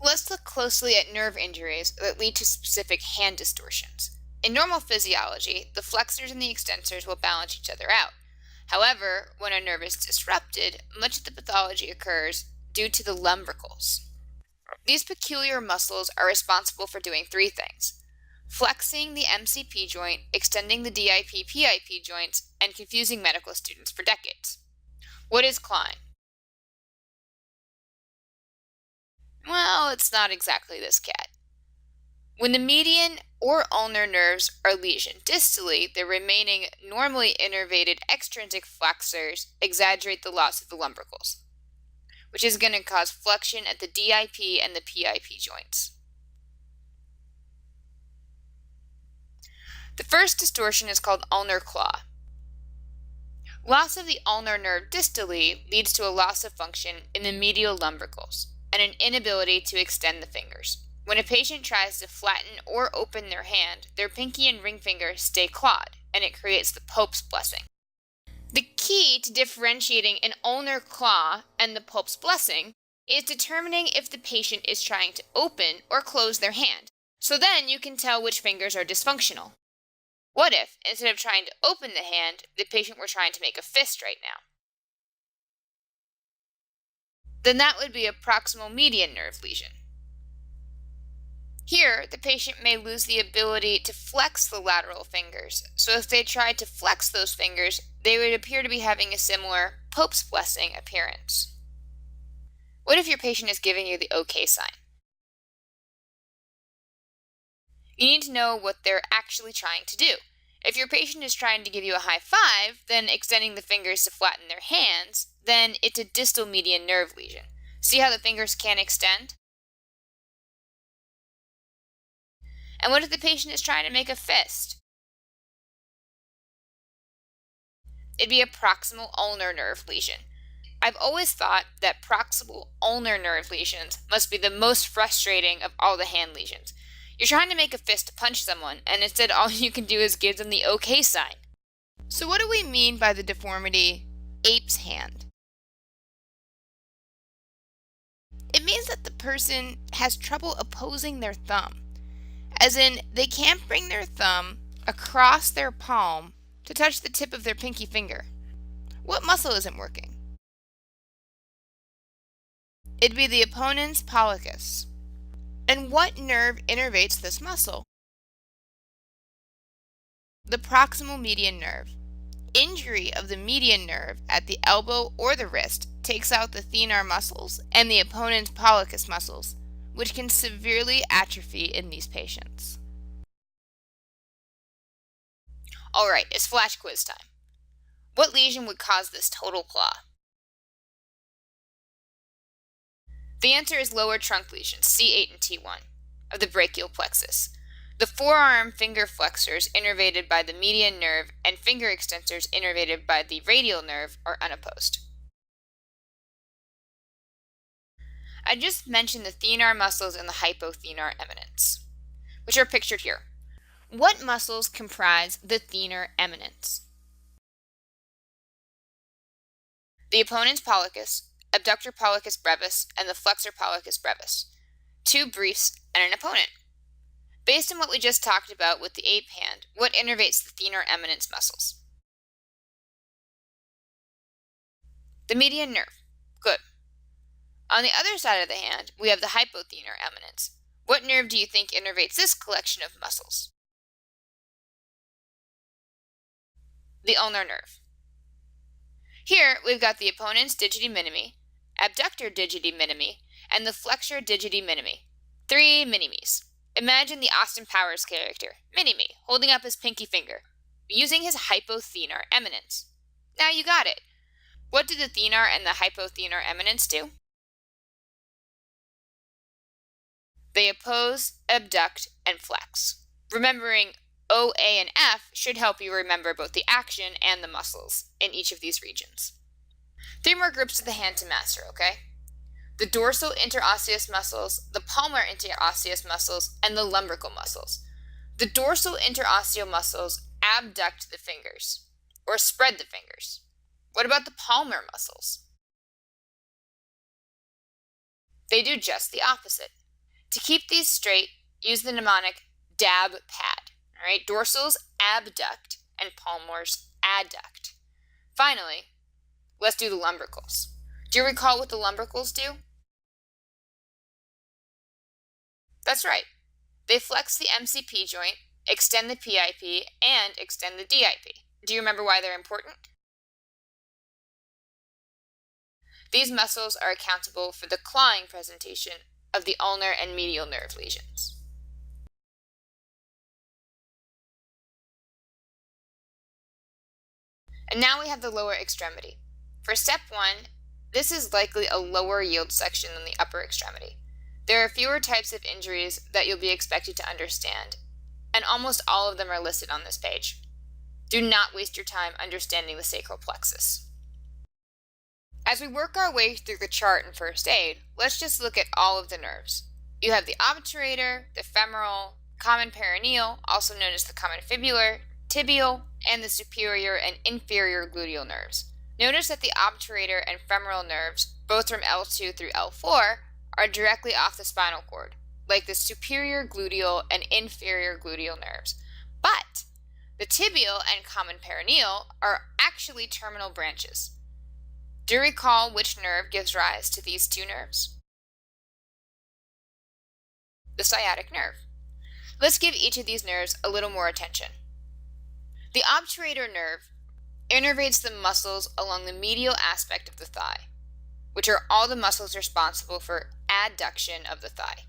Let's look closely at nerve injuries that lead to specific hand distortions. In normal physiology, the flexors and the extensors will balance each other out. However, when a nerve is disrupted, much of the pathology occurs due to the lumbricals. These peculiar muscles are responsible for doing three things: flexing the MCP joint, extending the DIP-PIP joints, and confusing medical students for decades. What is clawing? Well, it's not exactly this cat. When the median or ulnar nerves are lesioned distally, the remaining normally innervated extrinsic flexors exaggerate the loss of the lumbricals, which is going to cause flexion at the DIP and the PIP joints. The first distortion is called ulnar claw. Loss of the ulnar nerve distally leads to a loss of function in the medial lumbricals and an inability to extend the fingers. When a patient tries to flatten or open their hand, their pinky and ring finger stay clawed, and it creates the Pope's blessing. The key to differentiating an ulnar claw and the Pope's blessing is determining if the patient is trying to open or close their hand, so then you can tell which fingers are dysfunctional. What if, instead of trying to open the hand, the patient were trying to make a fist right now? Then that would be a proximal median nerve lesion. Here, the patient may lose the ability to flex the lateral fingers, so if they tried to flex those fingers, they would appear to be having a similar Pope's blessing appearance. What if your patient is giving you the OK sign? You need to know what they're actually trying to do. If your patient is trying to give you a high five, then extending the fingers to flatten their hands, then it's a distal median nerve lesion. See how the fingers can't extend? And what if the patient is trying to make a fist? It'd be a proximal ulnar nerve lesion. I've always thought that proximal ulnar nerve lesions must be the most frustrating of all the hand lesions. You're trying to make a fist to punch someone, and instead all you can do is give them the OK sign. So what do we mean by the deformity ape's hand? It means that the person has trouble opposing their thumb, as in they can't bring their thumb across their palm to touch the tip of their pinky finger. What muscle isn't working? It'd be the opponent's pollicis. And what nerve innervates this muscle? The proximal median nerve. Injury of the median nerve at the elbow or the wrist takes out the thenar muscles and the opponent's pollicis muscles, which can severely atrophy in these patients. Alright, it's flash quiz time. What lesion would cause this total claw? The answer is lower trunk lesions, C8 and T1, of the brachial plexus. The forearm finger flexors innervated by the median nerve and finger extensors innervated by the radial nerve are unopposed. I just mentioned the thenar muscles and the hypothenar eminence, which are pictured here. What muscles comprise the thenar eminence? The opponent's pollicis, abductor pollicis brevis, and the flexor pollicis brevis. Two briefs and an opponent. Based on what we just talked about with the ape hand, what innervates the thenar eminence muscles? The median nerve. Good. On the other side of the hand, we have the hypothenar eminence. What nerve do you think innervates this collection of muscles? The ulnar nerve. Here, we've got the opponent's digiti minimi, abductor digiti minimi, and the flexor digiti minimi. 3 minimes. Imagine the Austin Powers character, Mini-Me, holding up his pinky finger, using his hypothenar eminence. Now you got it. What do the thenar and the hypothenar eminence do? They oppose, abduct, and flex. Remembering O, A, and F should help you remember both the action and the muscles in each of these regions. 3 more groups of the hand to master, okay? The dorsal interosseous muscles, the palmar interosseous muscles, and the lumbrical muscles. The dorsal interosseal muscles abduct the fingers, or spread the fingers. What about the palmar muscles? They do just the opposite. To keep these straight, use the mnemonic DAB pad. All right, dorsal's abduct and palmar's adduct. Finally, let's do the lumbricals. Do you recall what the lumbricals do? That's right. They flex the MCP joint, extend the PIP, and extend the DIP. Do you remember why they're important? These muscles are accountable for the clawing presentation of the ulnar and medial nerve lesions. And now we have the lower extremity. For step 1, this is likely a lower yield section than the upper extremity. There are fewer types of injuries that you'll be expected to understand, and almost all of them are listed on this page. Do not waste your time understanding the sacral plexus. As we work our way through the chart in first aid, let's just look at all of the nerves. You have the obturator, the femoral, common perineal, also known as the common fibular, tibial, and the superior and inferior gluteal nerves. Notice that the obturator and femoral nerves, both from L2 through L4, are directly off the spinal cord, like the superior gluteal and inferior gluteal nerves. But the tibial and common perineal are actually terminal branches. Do you recall which nerve gives rise to these two nerves? The sciatic nerve. Let's give each of these nerves a little more attention. The obturator nerve innervates the muscles along the medial aspect of the thigh, which are all the muscles responsible for adduction of the thigh.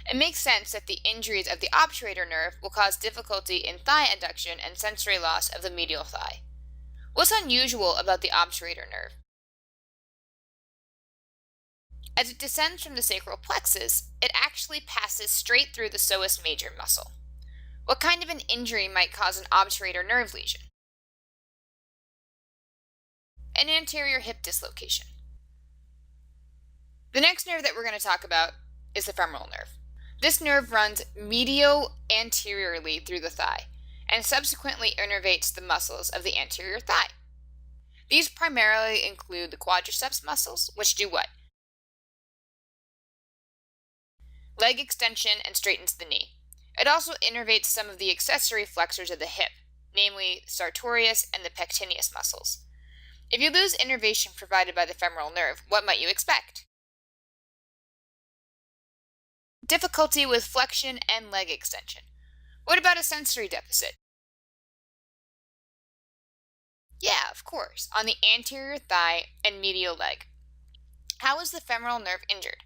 It makes sense that the injuries of the obturator nerve will cause difficulty in thigh adduction and sensory loss of the medial thigh. What's unusual about the obturator nerve? As it descends from the sacral plexus, it actually passes straight through the psoas major muscle. What kind of an injury might cause an obturator nerve lesion? An anterior hip dislocation. The next nerve that we're going to talk about is the femoral nerve. This nerve runs medial-anteriorly through the thigh and subsequently innervates the muscles of the anterior thigh. These primarily include the quadriceps muscles, which do what? Leg extension and straightens the knee. It also innervates some of the accessory flexors of the hip, namely sartorius and the pectineus muscles. If you lose innervation provided by the femoral nerve, what might you expect? Difficulty with flexion and leg extension. What about a sensory deficit? Yeah, of course, on the anterior thigh and medial leg. How is the femoral nerve injured?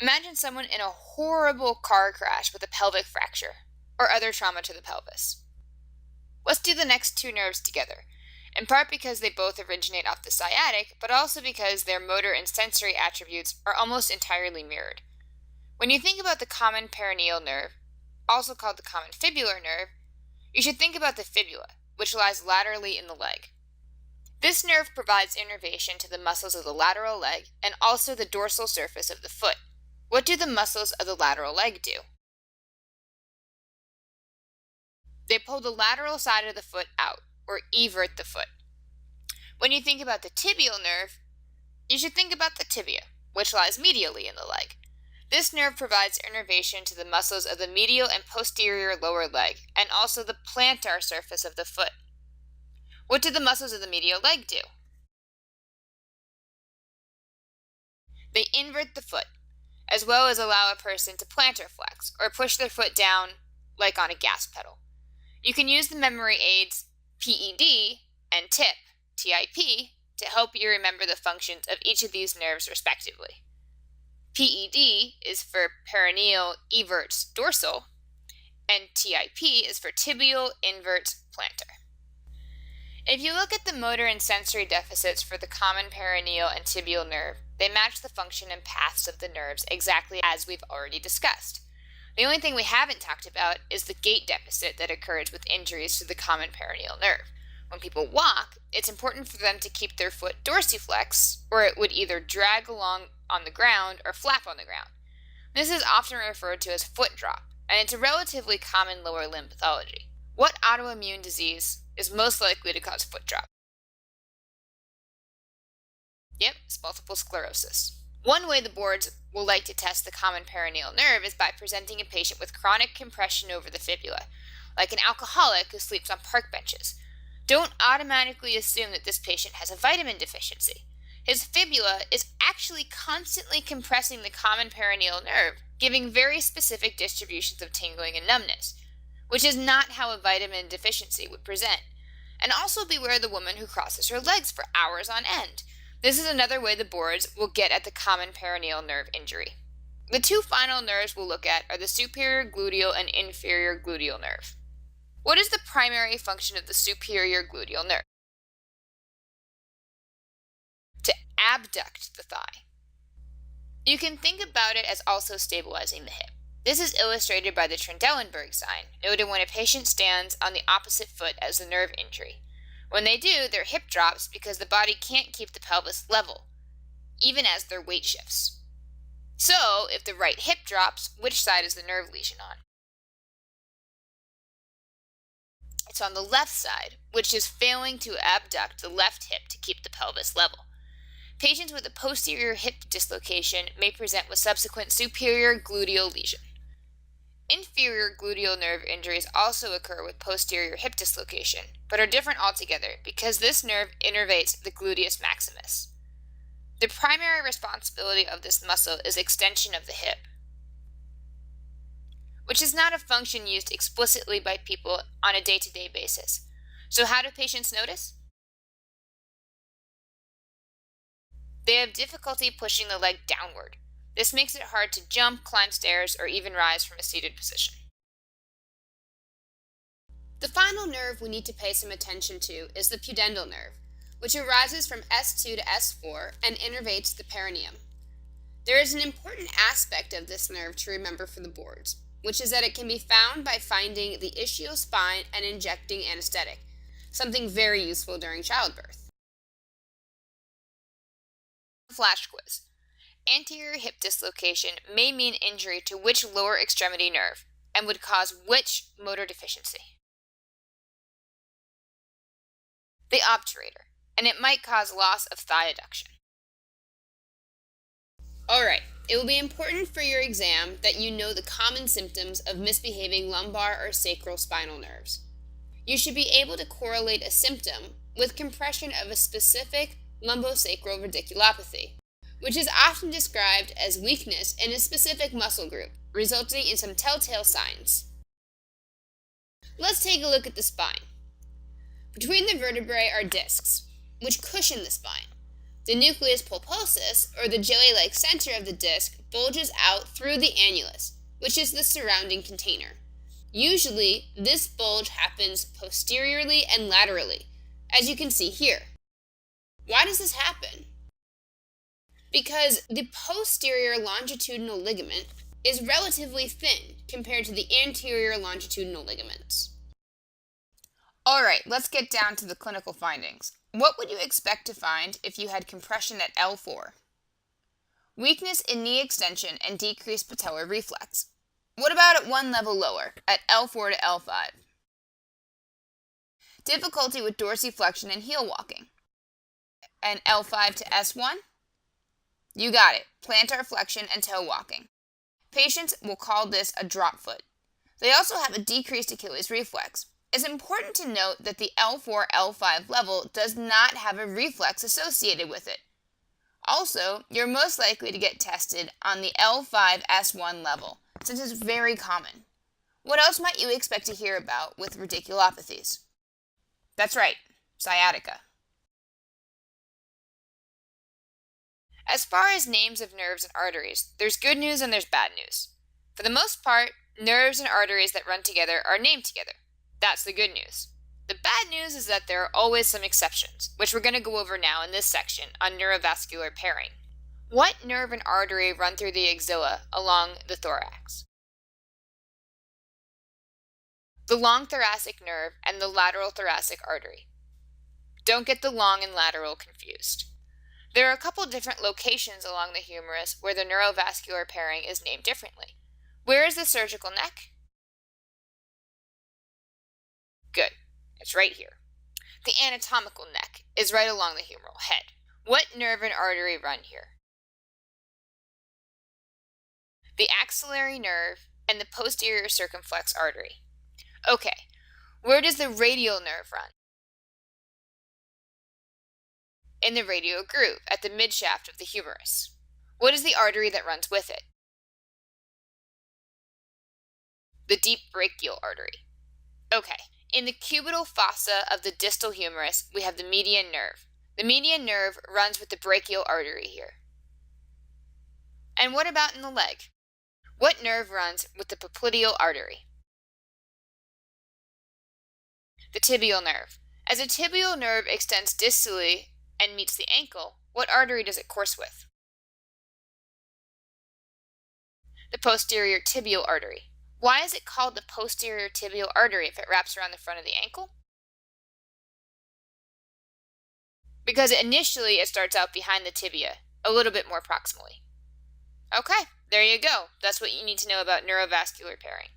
Imagine someone in a horrible car crash with a pelvic fracture or other trauma to the pelvis. Let's do the next two nerves together, in part because they both originate off the sciatic, but also because their motor and sensory attributes are almost entirely mirrored. When you think about the common perineal nerve, also called the common fibular nerve, you should think about the fibula, which lies laterally in the leg. This nerve provides innervation to the muscles of the lateral leg and also the dorsal surface of the foot. What do the muscles of the lateral leg do? They pull the lateral side of the foot out, or evert the foot. When you think about the tibial nerve, you should think about the tibia, which lies medially in the leg. This nerve provides innervation to the muscles of the medial and posterior lower leg, and also the plantar surface of the foot. What do the muscles of the medial leg do? They invert the foot, as well as allow a person to plantar flex, or push their foot down like on a gas pedal. You can use the memory aids PED and TIP, to help you remember the functions of each of these nerves respectively. PED is for perineal everts dorsal, and TIP is for tibial inverts plantar. If you look at the motor and sensory deficits for the common perineal and tibial nerve, they match the function and paths of the nerves exactly as we've already discussed. The only thing we haven't talked about is the gait deficit that occurs with injuries to the common perineal nerve. When people walk, it's important for them to keep their foot dorsiflex, or it would either drag along on the ground or flap on the ground. This is often referred to as foot drop, and it's a relatively common lower limb pathology. What autoimmune disease is most likely to cause foot drop? Yep, it's multiple sclerosis. One way the boards will like to test the common perineal nerve is by presenting a patient with chronic compression over the fibula, like an alcoholic who sleeps on park benches. Don't automatically assume that this patient has a vitamin deficiency. His fibula is actually constantly compressing the common perineal nerve, giving very specific distributions of tingling and numbness, which is not how a vitamin deficiency would present. And also beware the woman who crosses her legs for hours on end. This is another way the boards will get at the common perineal nerve injury. The two final nerves we'll look at are the superior gluteal and inferior gluteal nerve. What is the primary function of the superior gluteal nerve? To abduct the thigh. You can think about it as also stabilizing the hip. This is illustrated by the Trendelenburg sign, noted when a patient stands on the opposite foot as the nerve injury. When they do, their hip drops because the body can't keep the pelvis level, even as their weight shifts. So, if the right hip drops, which side is the nerve lesion on? It's on the left side, which is failing to abduct the left hip to keep the pelvis level. Patients with a posterior hip dislocation may present with subsequent superior gluteal lesion. Inferior gluteal nerve injuries also occur with posterior hip dislocation, but are different altogether because this nerve innervates the gluteus maximus. The primary responsibility of this muscle is extension of the hip, which is not a function used explicitly by people on a day-to-day basis. So how do patients notice? They have difficulty pushing the leg downward. This makes it hard to jump, climb stairs, or even rise from a seated position. The final nerve we need to pay some attention to is the pudendal nerve, which arises from S2 to S4 and innervates the perineum. There is an important aspect of this nerve to remember for the boards, which is that it can be found by finding the ischial spine and injecting anesthetic, something very useful during childbirth. Flash quiz. Anterior hip dislocation may mean injury to which lower extremity nerve and would cause which motor deficiency? The obturator, and it might cause loss of thigh adduction. Alright, it will be important for your exam that you know the common symptoms of misbehaving lumbar or sacral spinal nerves. You should be able to correlate a symptom with compression of a specific lumbosacral radiculopathy, which is often described as weakness in a specific muscle group, resulting in some telltale signs. Let's take a look at the spine. Between the vertebrae are discs, which cushion the spine. The nucleus pulposus, or the jelly-like center of the disc, bulges out through the annulus, which is the surrounding container. Usually, this bulge happens posteriorly and laterally, as you can see here. Why does this happen? Because the posterior longitudinal ligament is relatively thin compared to the anterior longitudinal ligaments. Alright, let's get down to the clinical findings. What would you expect to find if you had compression at L4? Weakness in knee extension and decreased patellar reflex. What about at one level lower, at L4 to L5? Difficulty with dorsiflexion and heel walking. And L5 to S1? You got it, plantar flexion and toe walking. Patients will call this a drop foot. They also have a decreased Achilles reflex. It's important to note that the L4, L5 level does not have a reflex associated with it. Also, you're most likely to get tested on the L5, S1 level, since it's very common. What else might you expect to hear about with radiculopathies? That's right, sciatica. As far as names of nerves and arteries, there's good news and there's bad news. For the most part, nerves and arteries that run together are named together. That's the good news. The bad news is that there are always some exceptions, which we're going to go over now in this section on neurovascular pairing. What nerve and artery run through the axilla along the thorax? The long thoracic nerve and the lateral thoracic artery. Don't get the long and lateral confused. There are a couple different locations along the humerus where the neurovascular pairing is named differently. Where is the surgical neck? Good. It's right here. The anatomical neck is right along the humeral head. What nerve and artery run here? the axillary nerve, and the posterior circumflex artery. Okay, where does the radial nerve run? In the radial groove, at the midshaft of the humerus. What is the artery that runs with it? The deep brachial artery. Okay, in the cubital fossa of the distal humerus, we have the median nerve. The median nerve runs with the brachial artery here. And what about in the leg? What nerve runs with the popliteal artery? The tibial nerve. As a tibial nerve extends distally and meets the ankle, what artery does it course with? The posterior tibial artery. Why is it called the posterior tibial artery if it wraps around the front of the ankle? Because initially it starts out behind the tibia, a little bit more proximally. Okay, there you go. That's what you need to know about neurovascular pairing.